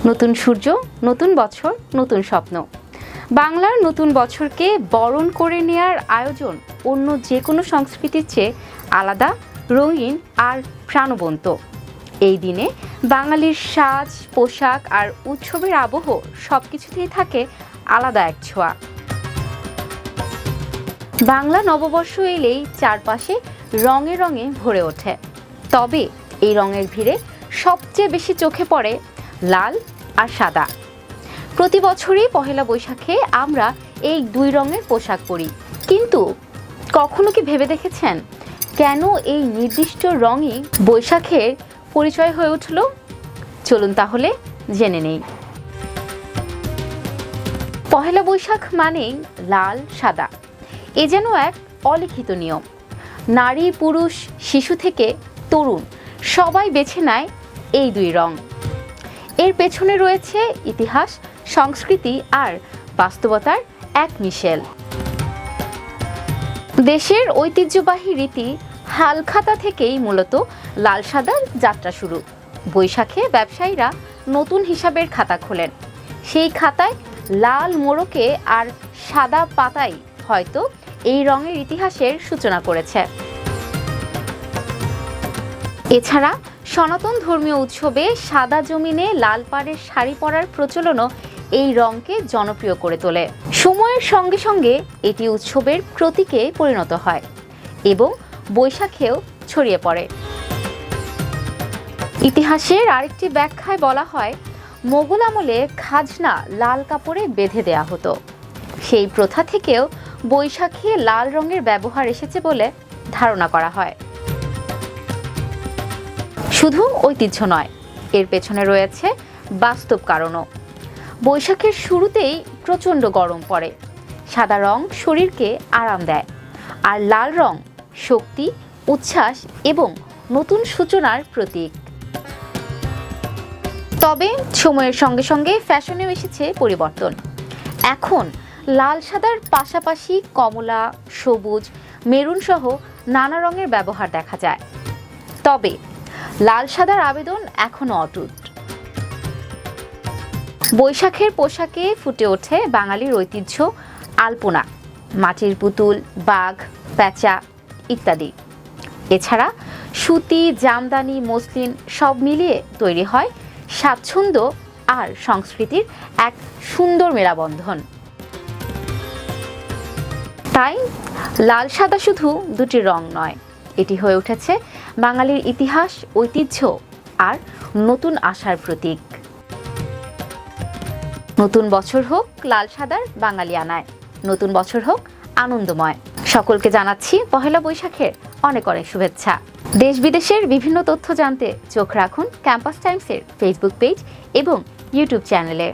নতুন সূর্য, নতুন বছর, নতুন স্বপ্ন। বাংলার নতুন বছরকে বরণ করে নেয়ার আয়োজন অন্য যে কোনো সংস্কৃতির চেয়ে আলাদা, রঙিন আর প্রাণবন্ত। এই দিনে বাঙালির সাজ, পোশাক আর উৎসবের আবহ সবকিছুতেই থাকে আলাদা এক ছোঁয়া। বাংলা নববর্ষ এলেই চারপাশে রঙে রঙে ভরে ওঠে। তবে এই রঙের ভিড়ে সবচেয়ে বেশি চোখে পড়ে লাল আর সাদা। প্রতি বছরই পহেলা বৈশাখে আমরা এই দুই রঙের পোশাক পরি, কিন্তু কখনো কি ভেবে দেখেছেন কেন এই নির্দিষ্ট রঙই বৈশাখের পরিচয় হয়ে উঠল? চলুন তাহলে জেনে নেই। পহেলা বৈশাখ মানেই লাল সাদা, এ যেন এক অলিখিত নিয়ম। নারী, পুরুষ, শিশু থেকে তরুণ সবাই বেছে নেয় এই দুই রং। এর পেছনে রয়েছে ইতিহাস, সংস্কৃতি আর বাস্তবতার এক মিশেল। দেশের ঐতিহ্যবাহী রীতি হালখাতা থেকেই মূলত লাল সাদার যাত্রা শুরু। বৈশাখে ব্যবসায়ীরা নতুন হিসাবের খাতা খোলেন। সেই খাতায় লাল মোড়কে আর সাদা পাতাই হয়তো এই রঙের ইতিহাসের সূচনা করেছে। এছাড়া সনাতন ধর্মীয় উৎসবে সাদা জমিনে লাল পাড়ের শাড়ি পরার প্রচলনও এই রঙকে জনপ্রিয় করে তোলে। সময়ের সঙ্গে সঙ্গে এটি উৎসবের প্রতীকে পরিণত হয় এবং বৈশাখেও ছড়িয়ে পড়ে। ইতিহাসের আরেকটি ব্যাখ্যায় বলা হয়, মোগল আমলে খাজনা লাল কাপড়ে বেঁধে দেয়া হতো। সেই প্রথা থেকেও বৈশাখে লাল রঙের ব্যবহার এসেছে বলে ধারণা করা হয়। শুধু ঐতিহ্য নয়, এর পেছনে রয়েছে বাস্তব কারণও। বৈশাখের শুরুতেই প্রচণ্ড গরম পড়ে। সাদা রং শরীরকে আরাম দেয়, আর লাল রং শক্তি, উচ্ছ্বাস এবং নতুন সূচনার প্রতীক। তবে সময়ের সঙ্গে সঙ্গে ফ্যাশনেও এসেছে পরিবর্তন। এখন লাল সাদার পাশাপাশি কমলা, সবুজ, মেরুন সহ নানা রঙের ব্যবহার দেখা যায়। তবে লাল সাদার আবেদন এখনো অটুট। বৈশাখের পোশাকে ফুটে ওঠে বাঙালির ঐতিহ্য, আলপনা, মাটির পুতুল, বাঘ, প্যাঁচা ইত্যাদি। এছাড়া সুতি, জামদানি, মসলিন সব মিলিয়ে তৈরি হয় স্বাচ্ছন্দ্য আর সংস্কৃতির এক সুন্দর মেলাবন্ধন। তাই লাল সাদা শুধু দুটি রং নয়, এটি হয়ে উঠেছে বাঙালির ইতিহাস, ঐতিহ্য আর নতুন আশার প্রতীক। নতুন বছর হোক লাল সাদার বাঙালিয়ানায়, নতুন বছর হোক আনন্দময়। সকলকে জানাচ্ছি পহেলা বৈশাখের অনেক অনেক শুভেচ্ছা। দেশ বিদেশের বিভিন্ন তথ্য জানতে চোখ রাখুন ক্যাম্পাস টাইমসের ফেসবুক পেজ এবং ইউটিউব চ্যানেলে।